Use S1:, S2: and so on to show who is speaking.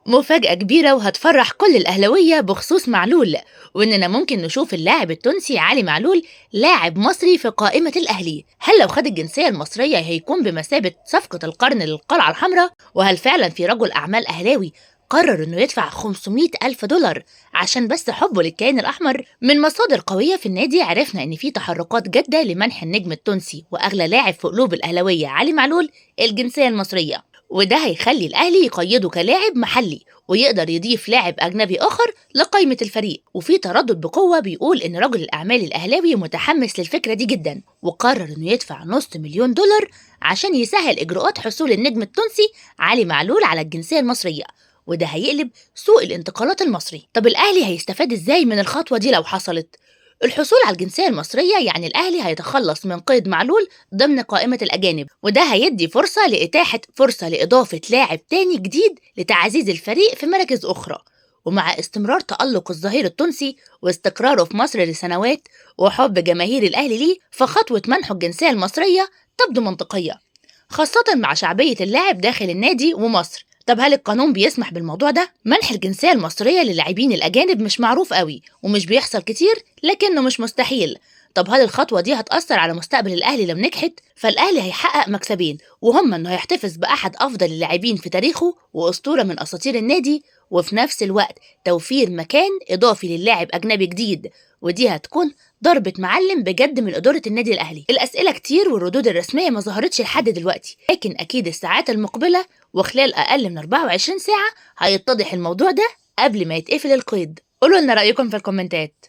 S1: مفاجأة كبيرة وهتفرح كل الأهلاوية بخصوص معلول، وإننا ممكن نشوف اللاعب التونسي علي معلول لاعب مصري في قائمة الأهلي. هل لو خد الجنسية المصرية هيكون بمثابة صفقة القرن للقلعة الحمراء؟ وهل فعلا في رجل أعمال أهلاوي قرر إنه يدفع 500 ألف دولار عشان بس حبه للكيان الأحمر؟ من مصادر قوية في النادي عرفنا إن في تحركات جادة لمنح النجم التونسي وأغلى لاعب في قلوب الأهلاوية علي معلول الجنسية المصرية، وده هيخلي الأهلي يقيده كلاعب محلي ويقدر يضيف لاعب أجنبي آخر لقائمة الفريق. وفي تردد بقوة بيقول إن رجل الأعمال الأهلاوي متحمس للفكرة دي جدا، وقرر إنه يدفع نص مليون دولار عشان يسهل إجراءات حصول النجم التونسي علي معلول على الجنسية المصرية، وده هيقلب سوق الانتقالات المصري. طب الأهلي هيستفاد إزاي من الخطوة دي لو حصلت؟ الحصول على الجنسية المصرية يعني الأهلي هيتخلص من قيد معلول ضمن قائمة الأجانب، وده هيدي فرصة لإتاحة فرصة لإضافة لاعب تاني جديد لتعزيز الفريق في مراكز أخرى. ومع استمرار تألق الظهير التونسي واستقراره في مصر لسنوات وحب جماهير الأهلي ليه، فخطوة منحه الجنسية المصرية تبدو منطقية، خاصة مع شعبية اللاعب داخل النادي ومصر. طب هل القانون بيسمح بالموضوع ده؟ منح الجنسية المصرية للاعبين الأجانب مش معروف قوي ومش بيحصل كتير، لكنه مش مستحيل. طب هل الخطوة دي هتأثر على مستقبل الأهلي لو نجحت؟ فالأهلي هيحقق مكسبين، وهما إنه هيحتفظ بأحد أفضل اللاعبين في تاريخه وأسطورة من أساطير النادي، وفي نفس الوقت توفير مكان إضافي للاعب أجنبي جديد، ودي هتكون ضربة معلم بجد من إدارة النادي الأهلي. الأسئلة كتير والردود الرسمية ما ظهرتش لحد دلوقتي، لكن أكيد الساعات المقبلة وخلال أقل من 24 ساعة هيتضح الموضوع ده قبل ما يتقفل القيد. قولوا لنا رأيكم في الكومنتات.